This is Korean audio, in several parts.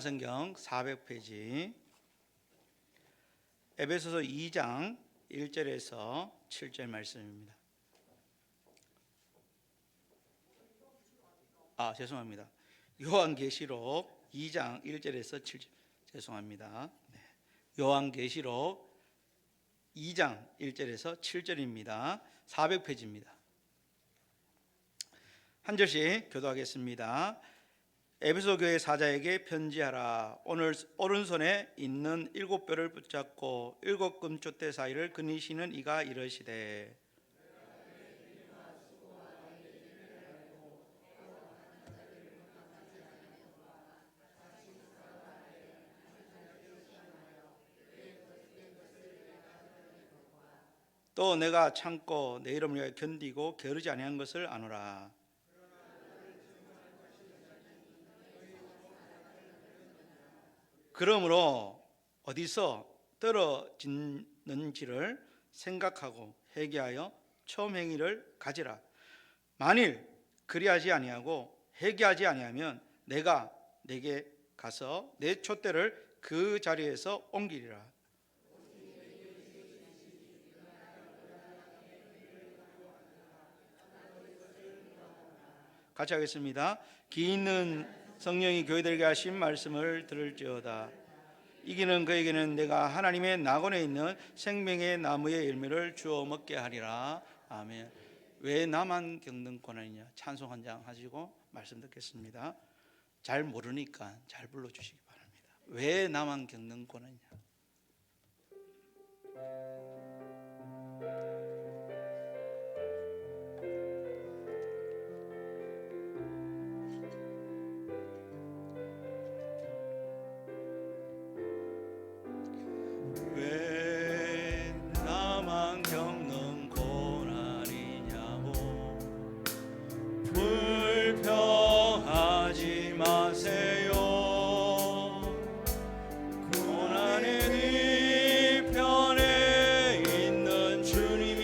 성경 400페이지 에베소서 2장 1절에서 7절 말씀입니다. 죄송합니다. 요한계시록 2장 1절에서 7절 죄송합니다. 요한계시록 2장 1절에서 7절입니다. 400페이지입니다. 한 절씩 교도하겠습니다. 에베소 교회 사자에게 편지하라. 오늘 오른손에 있는 7뼈를 붙잡고 7 금촛대 사이를 그니시는 이가 이르시되 또 내가 참고 내 이름을 위하여 견디고 게으르지 아니한 것을 아노라. 그러므로 어디서 떨어지는지를 생각하고 회개하여 처음 행위를 가지라. 만일 그리하지 아니하고 회개하지 아니하면 내가 내게 가서 내 촛대를 그 자리에서 옮기리라. 같이 하겠습니다. 기 있는 성령이 교회들에게 하신 말씀을 들을지어다. 이기는 그에게는 내가 하나님의 낙원에 있는 생명의 나무의 열매를 주어 먹게 하리라. 아멘. 왜 나만 겪는 고난이냐? 찬송 한 장 하시고 말씀 듣겠습니다. 잘 모르니까 잘 불러주시기 바랍니다. 왜 나만 겪는 고난이냐? 왜 나만 겪는 고난이냐고 불평하지 마세요. 고난의 뒤편에 있는 주님의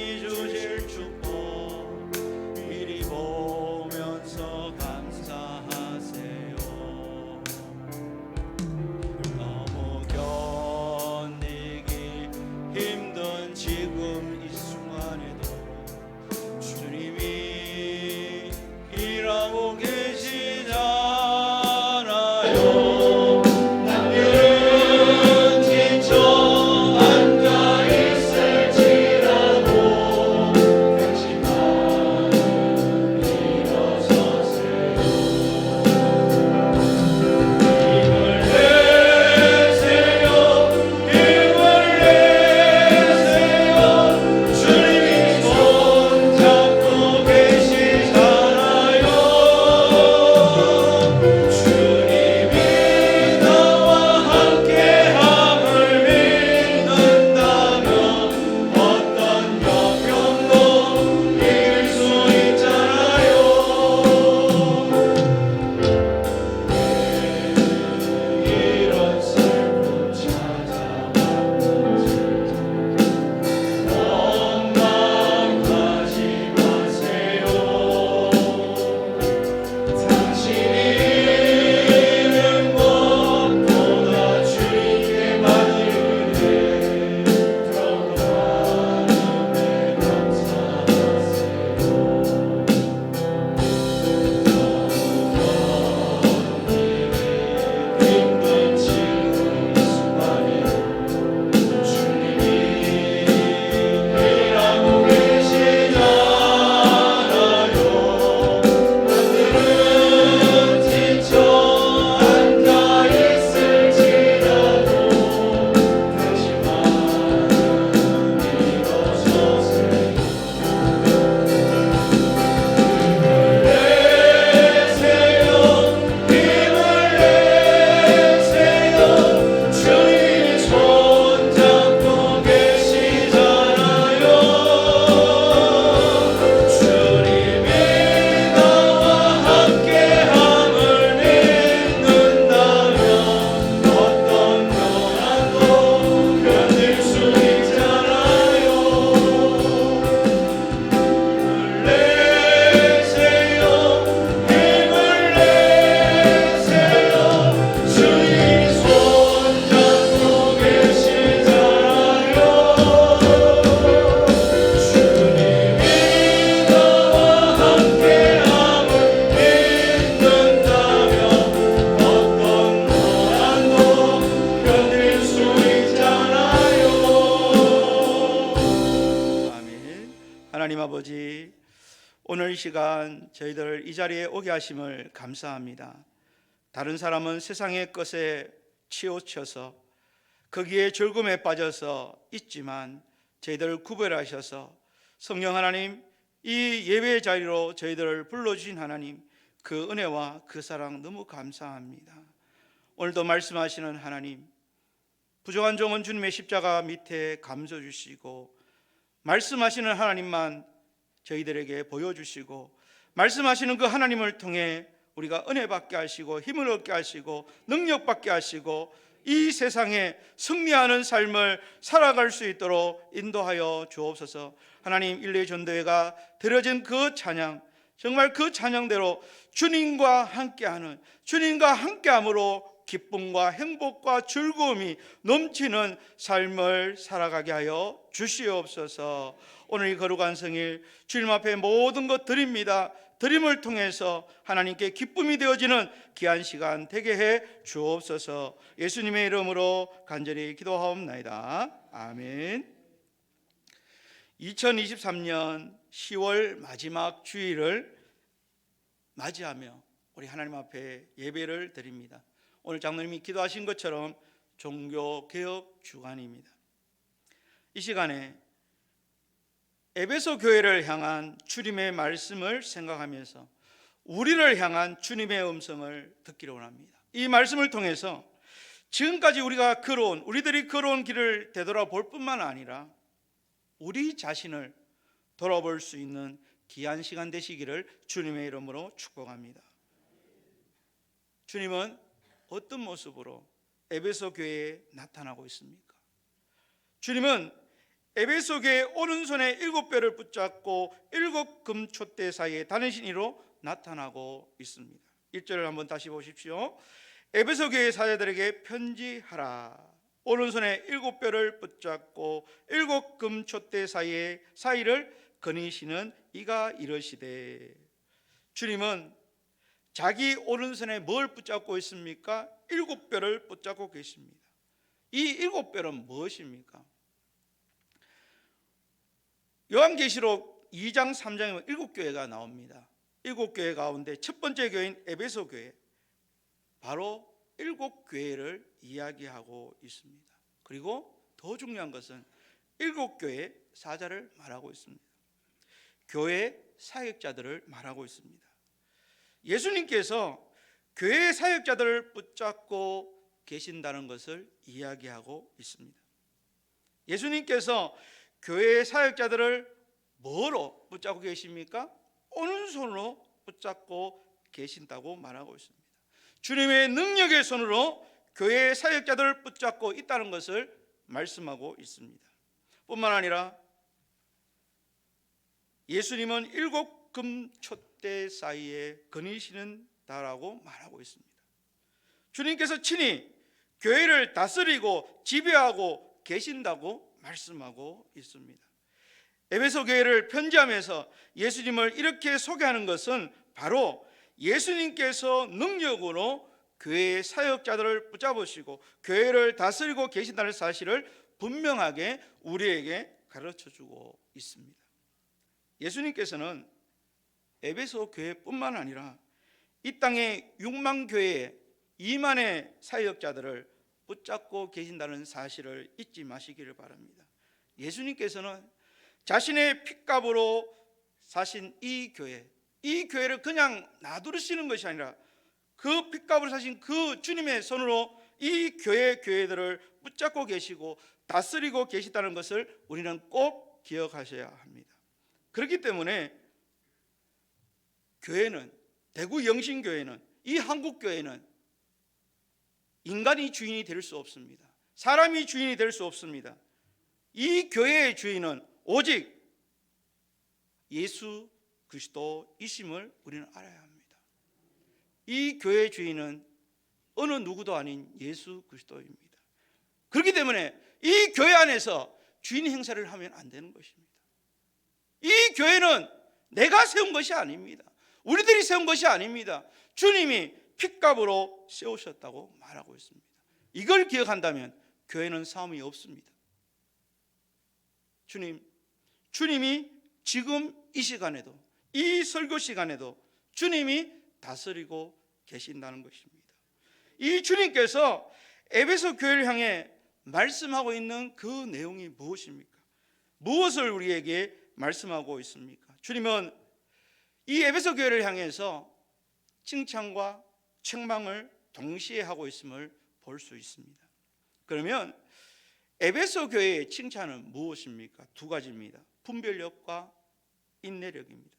오늘 이 시간 저희들 이 자리에 오게 하심을 감사합니다. 다른 사람은 세상의 것에 치우쳐서 거기에 즐거움에 빠져서 있지만 저희들을 구별하셔서 성령 하나님, 이 예배의 자리로 저희들을 불러주신 하나님, 그 은혜와 그 사랑 너무 감사합니다. 오늘도 말씀하시는 하나님, 부족한 종은 주님의 십자가 밑에 감춰 주시고 말씀하시는 하나님만 저희들에게 보여주시고 말씀하시는 그 하나님을 통해 우리가 은혜 받게 하시고 힘을 얻게 하시고 능력 받게 하시고 이 세상에 승리하는 삶을 살아갈 수 있도록 인도하여 주옵소서. 하나님, 일레 전도회가 드려진 그 찬양, 정말 그 찬양대로 주님과 함께하는, 주님과 함께함으로 기쁨과 행복과 즐거움이 넘치는 삶을 살아가게 하여 주시옵소서. 오늘 이 거룩한 성일 주님 앞에 모든 것 드립니다. 드림을 통해서 하나님께 기쁨이 되어지는 귀한 시간 되게 해 주옵소서. 예수님의 이름으로 간절히 기도하옵나이다. 아멘. 2023년 10월 마지막 주일을 맞이하며 우리 하나님 앞에 예배를 드립니다. 오늘 장로님이 기도하신 것처럼 종교개혁 주간입니다. 이 시간에 에베소 교회를 향한 주님의 말씀을 생각하면서 우리를 향한 주님의 음성을 듣기를 원합니다. 이 말씀을 통해서 지금까지 우리들이 걸어온 길을 되돌아볼 뿐만 아니라 우리 자신을 돌아볼 수 있는 귀한 시간 되시기를 주님의 이름으로 축복합니다. 주님은 어떤 모습으로 에베소 교회에 나타나고 있습니까? 주님은 에베소 교회 오른손에 7뼈를 붙잡고 7금 촛대 사이에 다니신 이로 나타나고 있습니다. 1절을 한번 다시 보십시오. 에베소 교회 사제들에게 편지하라. 오른손에 7뼈를 붙잡고 7금 촛대 사이를 거니시는 이가 이르시되. 주님은 자기 오른손에 뭘 붙잡고 있습니까? 7뼈를 붙잡고 계십니다. 이 7뼈는 무엇입니까? 요한계시록 2장 3장에 7교회가 나옵니다. 7교회 가운데 첫 번째 교회인 에베소 교회, 바로 7교회를 이야기하고 있습니다. 그리고 더 중요한 것은 7교회 사자를 말하고 있습니다. 교회 사역자들을 말하고 있습니다. 예수님께서 교회 사역자들을 붙잡고 계신다는 것을 이야기하고 있습니다. 예수님께서 교회 사역자들을 뭐로 붙잡고 계십니까? 오른손으로 붙잡고 계신다고 말하고 있습니다. 주님의 능력의 손으로 교회 사역자들을 붙잡고 있다는 것을 말씀하고 있습니다. 뿐만 아니라 예수님은 7금 촛대 사이에 거니시는다라고 말하고 있습니다. 주님께서 친히 교회를 다스리고 지배하고 계신다고 말씀하고 있습니다. 에베소 교회를 편지하면서 예수님을 이렇게 소개하는 것은 바로 예수님께서 능력으로 교회의 사역자들을 붙잡으시고 교회를 다스리고 계신다는 사실을 분명하게 우리에게 가르쳐주고 있습니다. 예수님께서는 에베소 교회뿐만 아니라 이 땅의 6만 교회에 2만의 사역자들을 붙잡고 계신다는 사실을 잊지 마시기를 바랍니다. 예수님께서는 자신의 핏값으로 사신 이 교회를 그냥 놔두시는 것이 아니라 그 핏값으로 사신 그 주님의 손으로 이 교회들을 붙잡고 계시고 다스리고 계시다는 것을 우리는 꼭 기억하셔야 합니다. 그렇기 때문에 교회는, 대구 영신교회는, 이 한국교회는 인간이 주인이 될 수 없습니다. 사람이 주인이 될 수 없습니다. 이 교회의 주인은 오직 예수 그리스도이심을 우리는 알아야 합니다. 이 교회의 주인은 어느 누구도 아닌 예수 그리스도입니다. 그렇기 때문에 이 교회 안에서 주인 행사를 하면 안 되는 것입니다. 이 교회는 내가 세운 것이 아닙니다. 우리들이 세운 것이 아닙니다. 주님이 핏값으로 세우셨다고 말하고 있습니다. 이걸 기억한다면 교회는 싸움이 없습니다. 주님이 지금 이 시간에도 이 설교 시간에도 주님이 다스리고 계신다는 것입니다. 이 주님께서 에베소 교회를 향해 말씀하고 있는 그 내용이 무엇입니까? 무엇을 우리에게 말씀하고 있습니까? 주님은 이 에베소 교회를 향해서 칭찬과 책망을 동시에 하고 있음을 볼 수 있습니다. 그러면 에베소 교회의 칭찬은 무엇입니까? 두 가지입니다. 분별력과 인내력입니다.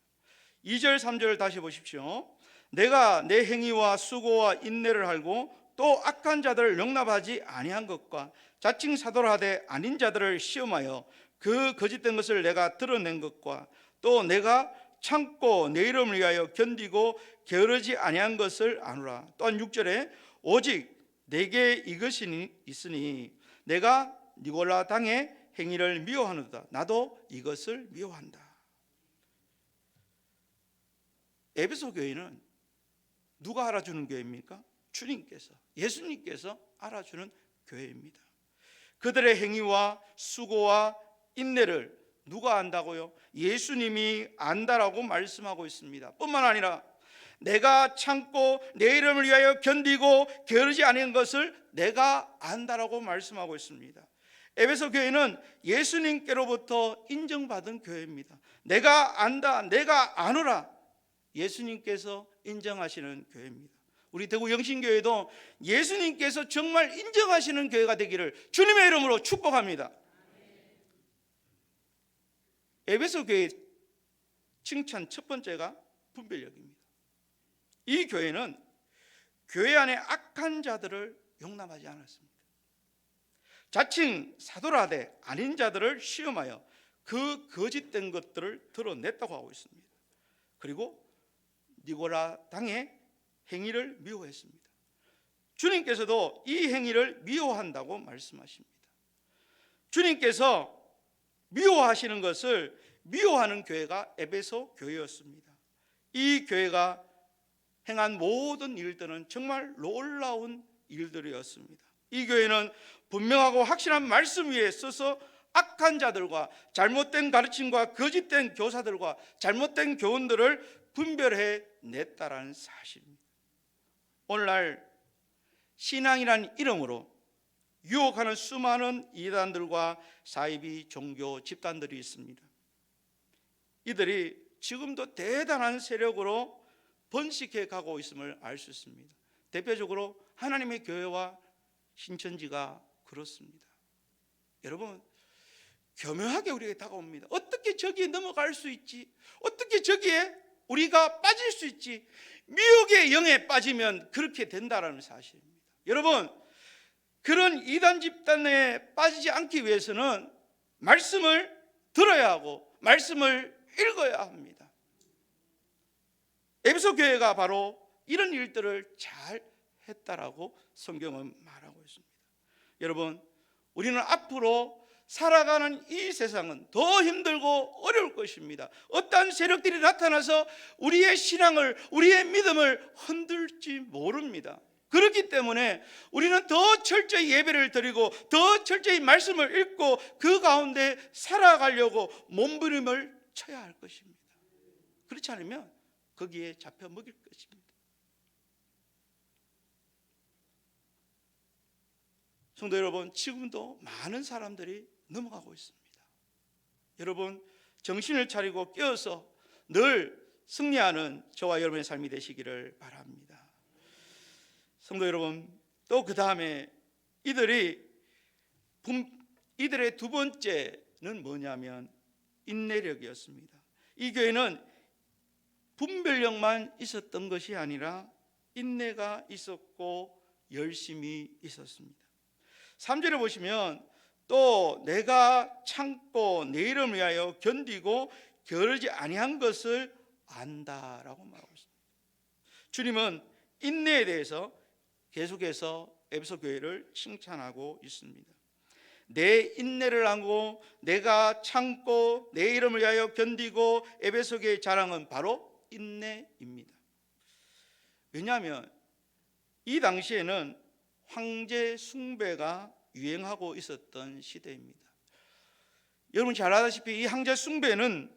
2절 3절을 다시 보십시오. 내가 내 행위와 수고와 인내를 알고 또 악한 자들을 용납하지 아니한 것과 자칭 사도를 하되 아닌 자들을 시험하여 그 거짓된 것을 내가 드러낸 것과 또 내가 참고 내 이름을 위하여 견디고 게으르지 아니한 것을 아노라. 또한 6절에 오직 내게 이것이 있으니 내가 니골라 당의 행위를 미워하노다. 나도 이것을 미워한다. 에베소 교회는 누가 알아주는 교회입니까? 주님께서, 예수님께서 알아주는 교회입니다. 그들의 행위와 수고와 인내를 누가 안다고요? 예수님이 안다라고 말씀하고 있습니다. 뿐만 아니라 내가 참고 내 이름을 위하여 견디고 게으르지 않은 것을 내가 안다라고 말씀하고 있습니다. 에베소 교회는 예수님께로부터 인정받은 교회입니다. 내가 안다, 내가 아노라, 예수님께서 인정하시는 교회입니다. 우리 대구 영신교회도 예수님께서 정말 인정하시는 교회가 되기를 주님의 이름으로 축복합니다. 에베소 교회 칭찬 첫 번째가 분별력입니다. 이 교회는 교회 안에 악한 자들을 용납하지 않았습니다. 자칭 사도라 하되 아닌 자들을 시험하여 그 거짓된 것들을 드러냈다고 하고 있습니다. 그리고 니고라 당의 행위를 미워했습니다. 주님께서도 이 행위를 미워한다고 말씀하십니다. 주님께서 미워하시는 것을 미워하는 교회가 에베소 교회였습니다. 이 교회가 행한 모든 일들은 정말 놀라운 일들이었습니다. 이 교회는 분명하고 확실한 말씀 위에 서서 악한 자들과 잘못된 가르침과 거짓된 교사들과 잘못된 교훈들을 분별해 냈다라는 사실입니다. 오늘날 신앙이라는 이름으로 유혹하는 수많은 이단들과 사이비 종교 집단들이 있습니다. 이들이 지금도 대단한 세력으로 번식해 가고 있음을 알 수 있습니다. 대표적으로 하나님의 교회와 신천지가 그렇습니다. 여러분, 교묘하게 우리에게 다가옵니다. 어떻게 저기에 넘어갈 수 있지? 어떻게 저기에 우리가 빠질 수 있지? 미혹의 영에 빠지면 그렇게 된다는 사실입니다. 여러분, 그런 이단 집단에 빠지지 않기 위해서는 말씀을 들어야 하고 말씀을 읽어야 합니다. 에베소 교회가 바로 이런 일들을 잘 했다라고 성경은 말하고 있습니다. 여러분, 우리는 앞으로 살아가는 이 세상은 더 힘들고 어려울 것입니다. 어떠한 세력들이 나타나서 우리의 신앙을, 우리의 믿음을 흔들지 모릅니다. 그렇기 때문에 우리는 더 철저히 예배를 드리고 더 철저히 말씀을 읽고 그 가운데 살아가려고 몸부림을 쳐야 할 것입니다. 그렇지 않으면 거기에 잡혀 먹일 것입니다. 성도 여러분, 지금도 많은 사람들이 넘어가고 있습니다. 여러분, 정신을 차리고 깨어서 늘 승리하는 저와 여러분의 삶이 되시기를 바랍니다. 성도 여러분, 또 그 다음에 이들의 두 번째는 뭐냐면 인내력이었습니다. 이 교회는 분별력만 있었던 것이 아니라 인내가 있었고 열심이 있었습니다. 3절에 보시면 또 내가 참고 내 이름을 위하여 견디고 게으르지 아니한 것을 안다라고 말하고 있습니다. 주님은 인내에 대해서 계속해서 에베소 교회를 칭찬하고 있습니다. 내 인내를 하고 내가 참고 내 이름을 위하여 견디고 에베소 교회의 자랑은 바로 인내입니다. 왜냐하면 이 당시에는 황제 숭배가 유행하고 있었던 시대입니다. 여러분 잘 아다시피 이 황제 숭배는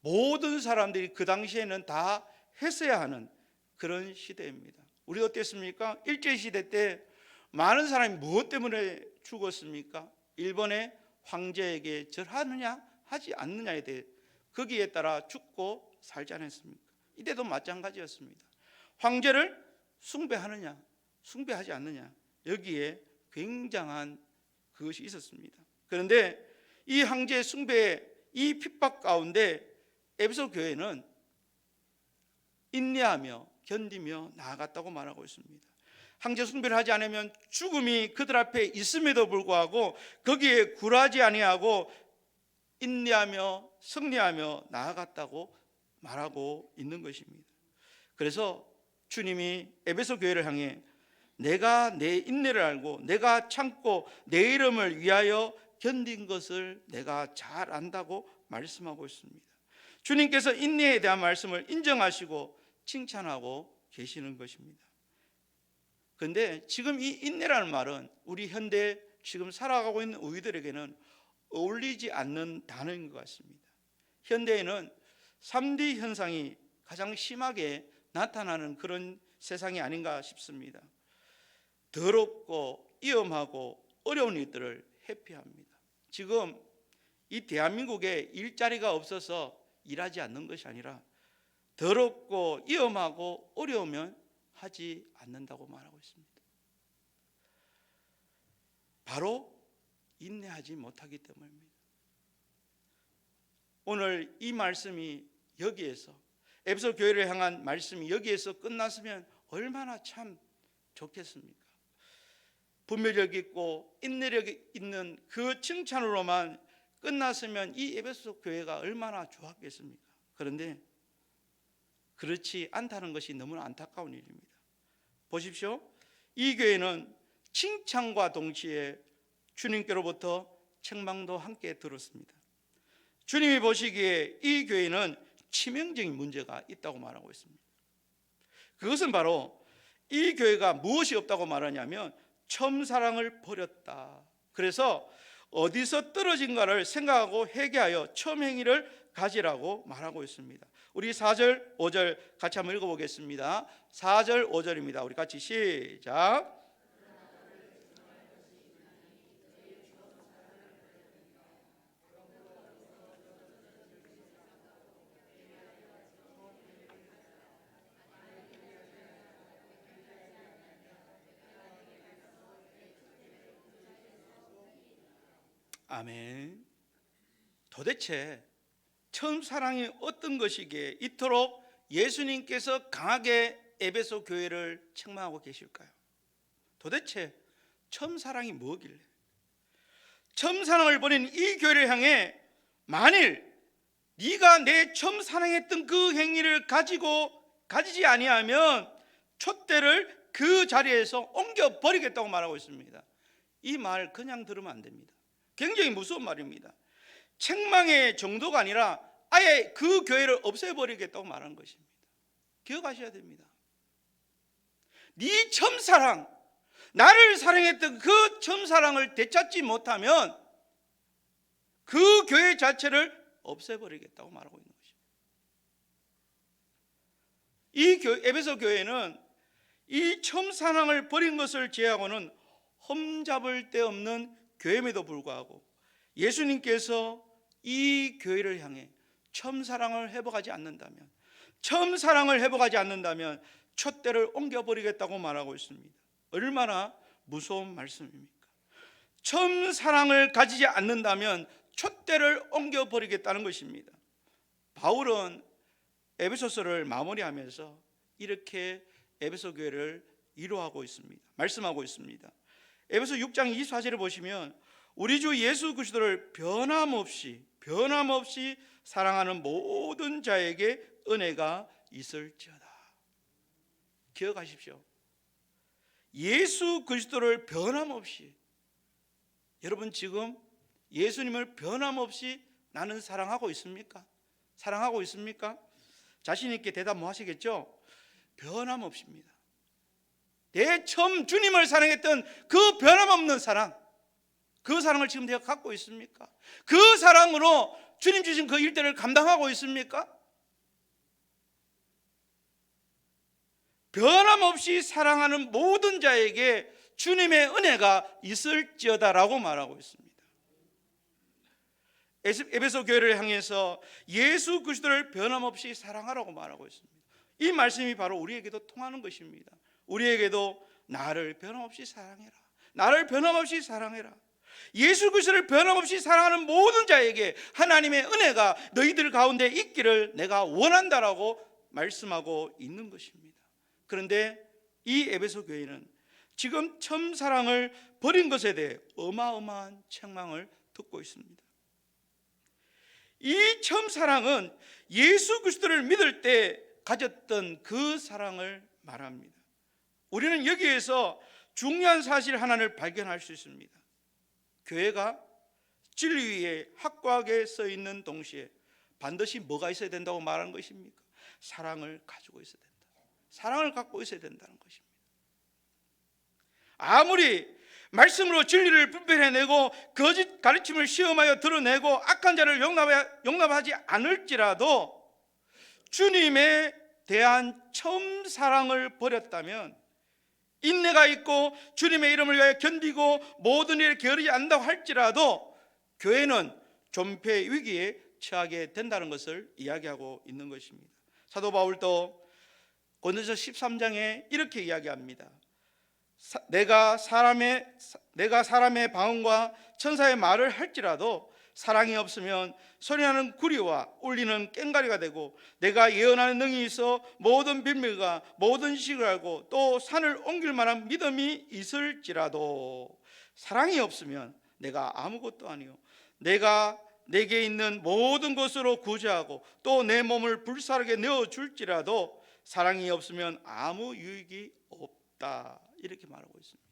모든 사람들이 그 당시에는 다 했어야 하는 그런 시대입니다. 우리 어땠습니까? 일제시대 때 많은 사람이 무엇 때문에 죽었습니까? 일본의 황제에게 절하느냐 하지 않느냐에 대해 거기에 따라 죽고 살지 않았습니까? 이때도 마찬가지였습니다. 황제를 숭배하느냐 숭배하지 않느냐, 여기에 굉장한 그것이 있었습니다. 그런데 이 황제 숭배의 이 핍박 가운데 에베소 교회는 인내하며 견디며 나아갔다고 말하고 있습니다. 황제 숭배를 하지 않으면 죽음이 그들 앞에 있음에도 불구하고 거기에 굴하지 아니하고 인내하며 승리하며 나아갔다고 말하고 있는 것입니다. 그래서 주님이 에베소 교회를 향해 내가 내 인내를 알고 내가 참고 내 이름을 위하여 견딘 것을 내가 잘 안다고 말씀하고 있습니다. 주님께서 인내에 대한 말씀을 인정하시고 칭찬하고 계시는 것입니다. 그런데 지금 이 인내라는 말은 우리 현대 지금 살아가고 있는 우리들에게는 어울리지 않는 단어인 것 같습니다. 현대에는 3D 현상이 가장 심하게 나타나는 그런 세상이 아닌가 싶습니다. 더럽고 위험하고 어려운 일들을 회피합니다. 지금 이 대한민국에 일자리가 없어서 일하지 않는 것이 아니라 더럽고 위험하고 어려우면 하지 않는다고 말하고 있습니다. 바로 인내하지 못하기 때문입니다. 오늘 이 말씀이 여기에서 에베소 교회를 향한 말씀이 여기에서 끝났으면 얼마나 참 좋겠습니까? 분별력 있고 인내력 있는 그 칭찬으로만 끝났으면 이 에베소 교회가 얼마나 좋았겠습니까? 그런데 그렇지 않다는 것이 너무나 안타까운 일입니다. 보십시오. 이 교회는 칭찬과 동시에 주님께로부터 책망도 함께 들었습니다. 주님이 보시기에 이 교회는 치명적인 문제가 있다고 말하고 있습니다. 그것은 바로 이 교회가 무엇이 없다고 말하냐면 처음사랑을 버렸다. 그래서 어디서 떨어진가를 생각하고 회개하여 처음 행위를 가지라고 말하고 있습니다. 우리 4절 5절 같이 한번 읽어보겠습니다. 4절 5절입니다. 우리 같이 시작. 아멘. 도대체 처음 사랑이 어떤 것이기에 이토록 예수님께서 강하게 에베소 교회를 책망하고 계실까요? 도대체 처음 사랑이 뭐길래? 처음 사랑을 버린 이 교회를 향해 만일 네가 내 처음 사랑했던 그 행위를 가지지 아니하면 촛대를 그 자리에서 옮겨 버리겠다고 말하고 있습니다. 이 말 그냥 들으면 안 됩니다. 굉장히 무서운 말입니다. 책망의 정도가 아니라 아예 그 교회를 없애버리겠다고 말하는 것입니다. 기억하셔야 됩니다. 네 처음사랑, 나를 사랑했던 그 처음사랑을 되찾지 못하면 그 교회 자체를 없애버리겠다고 말하고 있는 것입니다. 이 에베소 교회는 이 처음사랑을 버린 것을 제하고는 험잡을 데 없는 교회임에도 불구하고 예수님께서 이 교회를 향해 처음 사랑을 회복하지 않는다면 촛대를 옮겨버리겠다고 말하고 있습니다. 얼마나 무서운 말씀입니까? 처음 사랑을 가지지 않는다면 촛대를 옮겨버리겠다는 것입니다. 바울은 에베소서를 마무리하면서 이렇게 에베소 교회를 위로하고 있습니다. 말씀하고 있습니다. 에베소 6장 24절을 보시면 우리 주 예수 그리스도를 변함없이 사랑하는 모든 자에게 은혜가 있을지어다. 기억하십시오. 예수 그리스도를 변함없이, 여러분 지금 예수님을 변함없이 나는 사랑하고 있습니까? 사랑하고 있습니까? 자신 있게 대답 뭐 하시겠죠? 변함없습니다. 내 처음 주님을 사랑했던 그 변함없는 사랑, 그 사랑을 지금 내가 갖고 있습니까? 그 사랑으로 주님 주신 그 일들을 감당하고 있습니까? 변함없이 사랑하는 모든 자에게 주님의 은혜가 있을지어다라고 말하고 있습니다. 에베소 교회를 향해서 예수 그리스도를 변함없이 사랑하라고 말하고 있습니다. 이 말씀이 바로 우리에게도 통하는 것입니다. 우리에게도 나를 변함없이 사랑해라, 나를 변함없이 사랑해라. 예수 그리스도를 변함없이 사랑하는 모든 자에게 하나님의 은혜가 너희들 가운데 있기를 내가 원한다라고 말씀하고 있는 것입니다. 그런데 이 에베소 교회는 지금 처음 사랑을 버린 것에 대해 어마어마한 책망을 듣고 있습니다. 이 처음 사랑은 예수 그리스도를 믿을 때 가졌던 그 사랑을 말합니다. 우리는 여기에서 중요한 사실 하나를 발견할 수 있습니다. 교회가 진리 위에 확고하게 서 있는 동시에 반드시 뭐가 있어야 된다고 말하는 것입니까? 사랑을 가지고 있어야 된다. 사랑을 갖고 있어야 된다는 것입니다. 아무리 말씀으로 진리를 분별해내고 거짓 가르침을 시험하여 드러내고 악한 자를 용납하지 않을지라도 주님에 대한 처음 사랑을 버렸다면, 인내가 있고 주님의 이름을 위하여 견디고 모든 일에 게으르지 않는다고 할지라도 교회는 존폐 위기에 처하게 된다는 것을 이야기하고 있는 것입니다. 사도 바울도 고린도서 13장에 이렇게 이야기합니다. 내가 사람의 방언과 천사의 말을 할지라도 사랑이 없으면 소리나는 구리와 울리는 꽹과리가 되고, 내가 예언하는 능이 있어 모든 비밀과 모든 지식을 알고 또 산을 옮길 만한 믿음이 있을지라도 사랑이 없으면 내가 아무것도 아니요 내가 내게 있는 모든 것으로 구제하고 또 내 몸을 불사르게 내어줄지라도 사랑이 없으면 아무 유익이 없다, 이렇게 말하고 있습니다.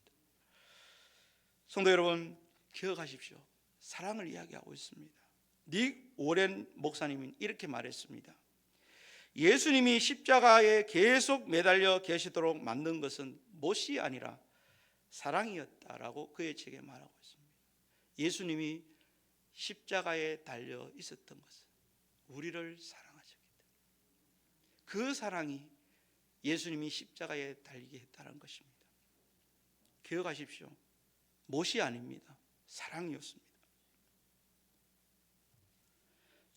성도 여러분, 기억하십시오. 사랑을 이야기하고 있습니다. 닉 오렌 목사님은 이렇게 말했습니다. 예수님이 십자가에 계속 매달려 계시도록 만든 것은 못이 아니라 사랑이었다라고 그의 책에 말하고 있습니다. 예수님이 십자가에 달려 있었던 것은 우리를 사랑하셨기 때문에, 그 사랑이 예수님이 십자가에 달리게 했다는 것입니다. 기억하십시오. 못이 아닙니다. 사랑이었습니다.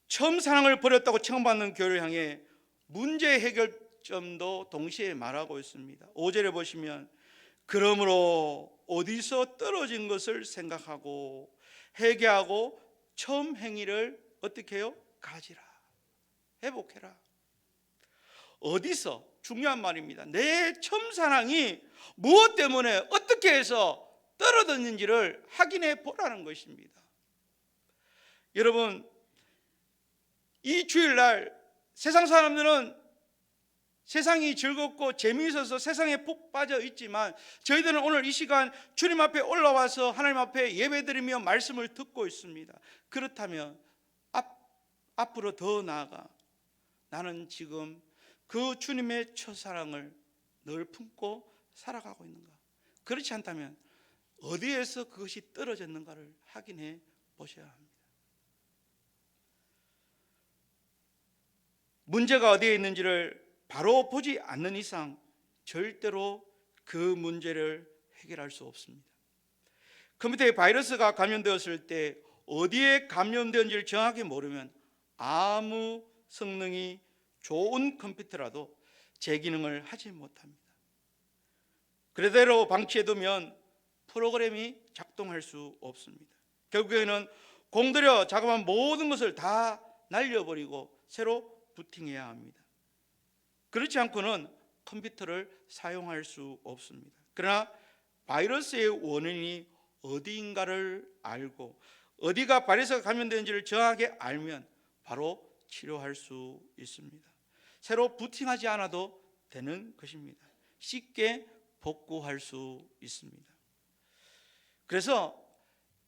처음 사랑을 버렸다고 책망받는 교회를 향해 문제 해결점도 동시에 말하고 있습니다. 5절에 보시면 그러므로 어디서 떨어진 것을 생각하고 회개하고 처음 행위를 어떻게 해요? 가지라, 회복해라. 어디서? 중요한 말입니다. 내 처음 사랑이 무엇 때문에 어떻게 해서 떨어졌는지를 확인해 보라는 것입니다. 여러분, 이 주일날 세상 사람들은 세상이 즐겁고 재미있어서 세상에 푹 빠져 있지만, 저희들은 오늘 이 시간 주님 앞에 올라와서 하나님 앞에 예배드리며 말씀을 듣고 있습니다. 그렇다면 앞으로 더 나아가 나는 지금 그 주님의 첫사랑을 늘 품고 살아가고 있는가? 그렇지 않다면 어디에서 그것이 떨어졌는가를 확인해 보셔야 합니다. 문제가 어디에 있는지를 바로 보지 않는 이상 절대로 그 문제를 해결할 수 없습니다. 컴퓨터에 바이러스가 감염되었을 때 어디에 감염되었는지를 정확히 모르면 아무 성능이 좋은 컴퓨터라도 제 기능을 하지 못합니다. 그대로 방치해두면 프로그램이 작동할 수 없습니다. 결국에는 공들여 작업한 모든 것을 다 날려버리고 새로 부팅해야 합니다. 그렇지 않고는 컴퓨터를 사용할 수 없습니다. 그러나 바이러스의 원인이 어디인가를 알고 어디가 바이러스가 감염되는지를 정확하게 알면 바로 치료할 수 있습니다. 새로 부팅하지 않아도 되는 것입니다. 쉽게 복구할 수 있습니다. 그래서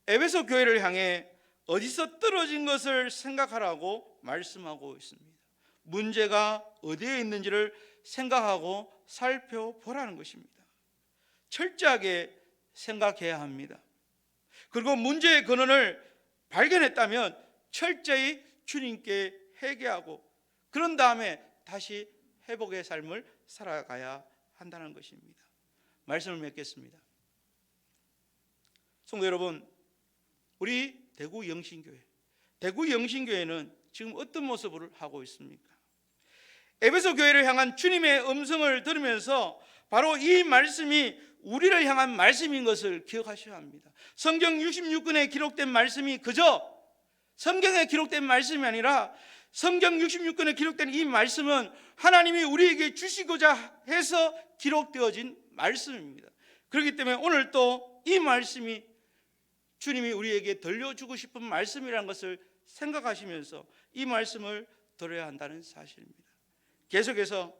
에베소 교회를 향해 어디서 떨어진 것을 생각하라고 말씀하고 있습니다. 문제가 어디에 있는지를 생각하고 살펴보라는 것입니다. 철저하게 생각해야 합니다. 그리고 문제의 근원을 발견했다면 철저히 주님께 회개하고 그런 다음에 다시 회복의 삶을 살아가야 한다는 것입니다. 말씀을 맺겠습니다. 성도 여러분, 우리 대구 영신교회는 지금 어떤 모습을 하고 있습니까? 에베소 교회를 향한 주님의 음성을 들으면서 바로 이 말씀이 우리를 향한 말씀인 것을 기억하셔야 합니다. 성경 66권에 기록된 말씀이 그저 성경에 기록된 말씀이 아니라 성경 66권에 기록된 이 말씀은 하나님이 우리에게 주시고자 해서 기록되어진 말씀입니다. 그렇기 때문에 오늘 또 이 말씀이 주님이 우리에게 들려주고 싶은 말씀이라는 것을 생각하시면서 이 말씀을 들어야 한다는 사실입니다. 계속해서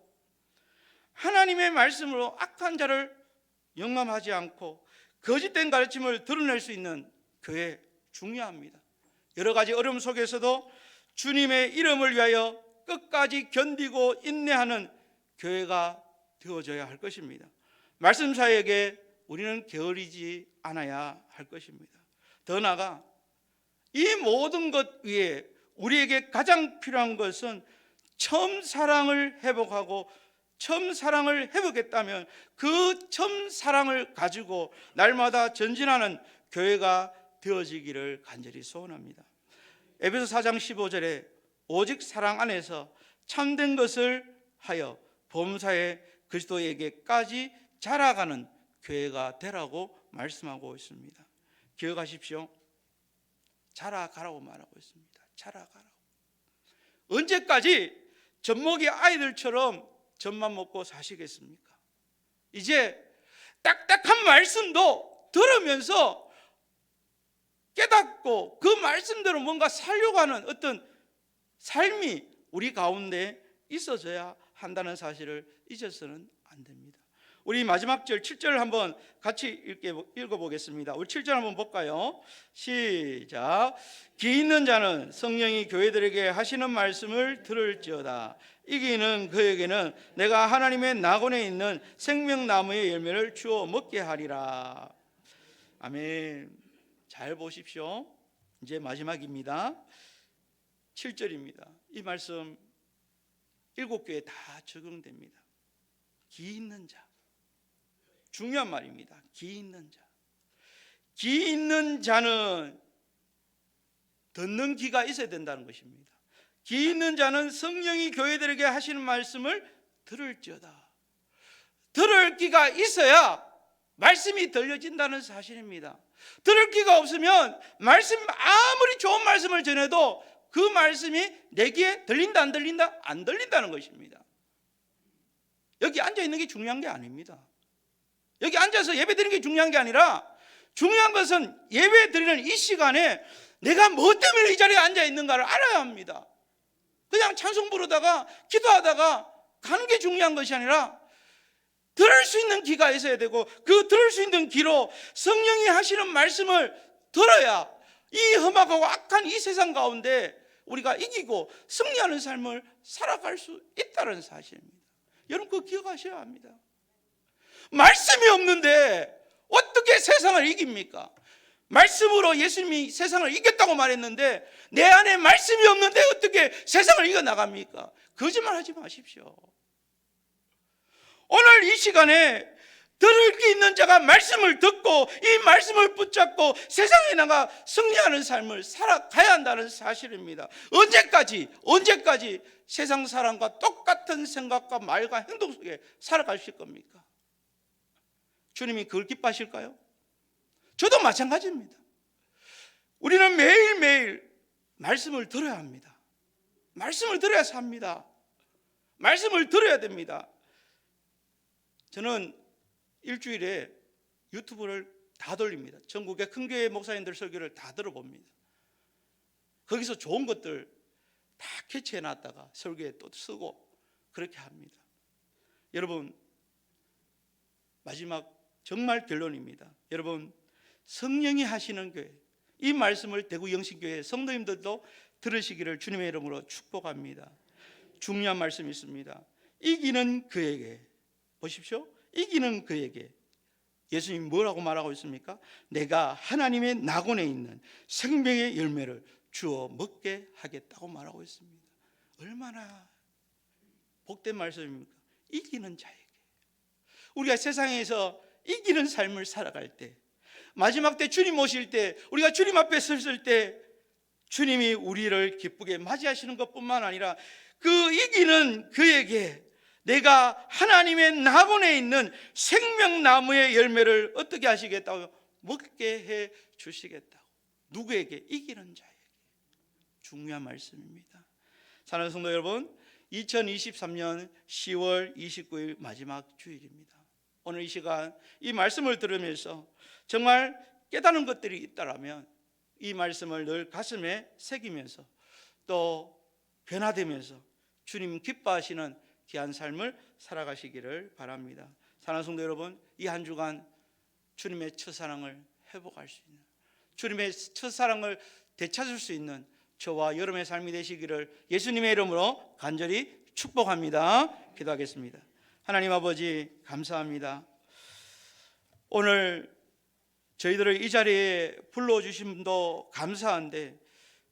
하나님의 말씀으로 악한 자를 영감하지 않고 거짓된 가르침을 드러낼 수 있는 교회 중요합니다. 여러 가지 어려움 속에서도 주님의 이름을 위하여 끝까지 견디고 인내하는 교회가 되어져야 할 것입니다. 말씀 사역에 우리는 게으르지 않아야 할 것입니다. 더 나아가 이 모든 것 위에 우리에게 가장 필요한 것은 처음 사랑을 회복하고 처음 사랑을 회복했다면 그 처음 사랑을 가지고 날마다 전진하는 교회가 되어지기를 간절히 소원합니다. 에베소 4장 15절에 오직 사랑 안에서 참된 것을 하여 범사에 그리스도에게까지 자라가는 교회가 되라고 말씀하고 있습니다. 기억하십시오. 자라가라고 말하고 있습니다. 자라가라고. 언제까지 젖먹이 아이들처럼 젖만 먹고 사시겠습니까? 이제 딱딱한 말씀도 들으면서 깨닫고 그 말씀대로 뭔가 살려고 하는 어떤 삶이 우리 가운데 있어져야 한다는 사실을 잊어서는 안 됩니다. 우리 마지막 절 7절을 한번 같이 읽어보겠습니다. 우리 7절 한번 볼까요? 시작. 기 있는 자는 성령이 교회들에게 하시는 말씀을 들을지어다. 이기는 그에게는 내가 하나님의 낙원에 있는 생명나무의 열매를 주어 먹게 하리라. 아멘. 잘 보십시오. 이제 마지막입니다. 7절입니다. 이 말씀 7교회에 다 적용됩니다. 기 있는 자. 중요한 말입니다. 기 있는 자. 기 있는 자는 듣는 귀가 있어야 된다는 것입니다. 기 있는 자는 성령이 교회들에게 하시는 말씀을 들을지어다. 들을 귀가 있어야 말씀이 들려진다는 사실입니다. 들을 귀가 없으면 말씀 아무리 좋은 말씀을 전해도 그 말씀이 내 귀에 들린다 안 들린다? 안 들린다는 것입니다. 여기 앉아있는 게 중요한 게 아닙니다. 여기 앉아서 예배 드리는 게 중요한 게 아니라 중요한 것은 예배 드리는 이 시간에 내가 뭐 때문에 이 자리에 앉아있는가를 알아야 합니다. 그냥 찬송 부르다가 기도하다가 가는 게 중요한 것이 아니라 들을 수 있는 귀가 있어야 되고 그 들을 수 있는 귀로 성령이 하시는 말씀을 들어야 이 험악하고 악한 이 세상 가운데 우리가 이기고 승리하는 삶을 살아갈 수 있다는 사실입니다. 여러분 그거 기억하셔야 합니다. 말씀이 없는데 어떻게 세상을 이깁니까? 말씀으로 예수님이 세상을 이겼다고 말했는데 내 안에 말씀이 없는데 어떻게 세상을 이겨나갑니까? 거짓말하지 마십시오. 오늘 이 시간에 들을 게 있는 자가 말씀을 듣고 이 말씀을 붙잡고 세상에 나가 승리하는 삶을 살아가야 한다는 사실입니다. 언제까지 세상 사람과 똑같은 생각과 말과 행동 속에 살아가실 겁니까? 주님이 그걸 기뻐하실까요? 저도 마찬가지입니다. 우리는 매일매일 말씀을 들어야 합니다. 말씀을 들어야 삽니다. 말씀을 들어야 됩니다. 저는 일주일에 유튜브를 다 돌립니다. 전국의 큰 교회 목사님들 설교를 다 들어봅니다. 거기서 좋은 것들 다 캐치해 놨다가 설교에 또 쓰고 그렇게 합니다. 여러분 마지막 정말 결론입니다. 여러분 성령이 하시는 교회, 이 말씀을 대구 영신교회 성도님들도 들으시기를 주님의 이름으로 축복합니다. 중요한 말씀이 있습니다. 이기는 그에게, 보십시오. 이기는 그에게 예수님이 뭐라고 말하고 있습니까? 내가 하나님의 낙원에 있는 생명의 열매를 주어 먹게 하겠다고 말하고 있습니다. 얼마나 복된 말씀입니까? 이기는 자에게. 우리가 세상에서 이기는 삶을 살아갈 때, 마지막 때 주님 오실 때, 우리가 주님 앞에 섰을 때 주님이 우리를 기쁘게 맞이하시는 것뿐만 아니라 그 이기는 그에게 내가 하나님의 낙원에 있는 생명나무의 열매를 어떻게 하시겠다고? 먹게 해 주시겠다고. 누구에게? 이기는 자에게. 중요한 말씀입니다. 사랑하는 성도 여러분, 2023년 10월 29일 마지막 주일입니다. 오늘 이 시간 이 말씀을 들으면서 정말 깨달은 것들이 있다라면 이 말씀을 늘 가슴에 새기면서 또 변화되면서 주님 기뻐하시는 귀한 삶을 살아가시기를 바랍니다. 사랑하는 성도 여러분, 이 한 주간 주님의 첫사랑을 회복할 수 있는, 주님의 첫사랑을 되찾을 수 있는 저와 여러분의 삶이 되시기를 예수님의 이름으로 간절히 축복합니다. 기도하겠습니다. 하나님 아버지, 감사합니다. 오늘 저희들을 이 자리에 불러주심도 감사한데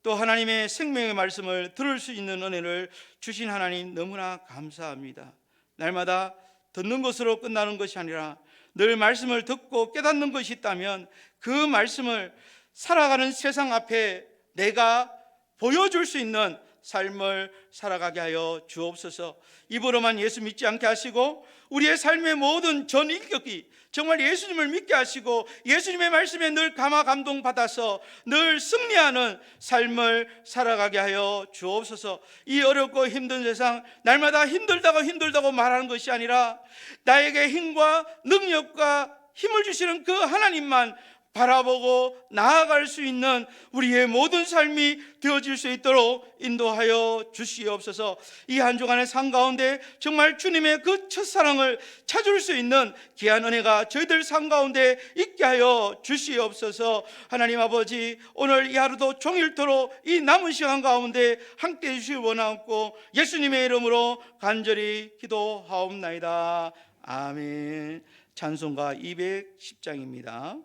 또 하나님의 생명의 말씀을 들을 수 있는 은혜를 주신 하나님 너무나 감사합니다. 날마다 듣는 것으로 끝나는 것이 아니라 늘 말씀을 듣고 깨닫는 것이 있다면 그 말씀을 살아가는 세상 앞에 내가 보여줄 수 있는 삶을 살아가게 하여 주옵소서. 입으로만 예수 믿지 않게 하시고 우리의 삶의 모든 전 인격이 정말 예수님을 믿게 하시고 예수님의 말씀에 늘 감화 감동 받아서 늘 승리하는 삶을 살아가게 하여 주옵소서. 이 어렵고 힘든 세상, 날마다 힘들다고 말하는 것이 아니라 나에게 힘과 능력과 힘을 주시는 그 하나님만 바라보고 나아갈 수 있는 우리의 모든 삶이 되어질 수 있도록 인도하여 주시옵소서. 이 한 주간의 삶 가운데 정말 주님의 그 첫사랑을 찾을 수 있는 귀한 은혜가 저희들 삶 가운데 있게 하여 주시옵소서. 하나님 아버지, 오늘 이 하루도 종일토록 이 남은 시간 가운데 함께 해주시기 원하옵고 예수님의 이름으로 간절히 기도하옵나이다. 아멘. 찬송가 210장입니다.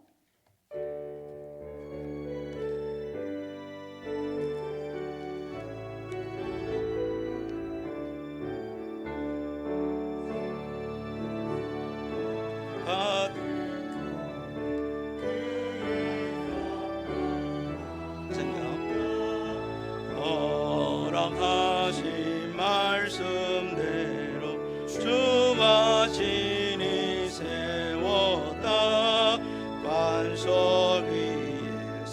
허락하신 말씀대로 주가 친히 세웠다. 반석 위에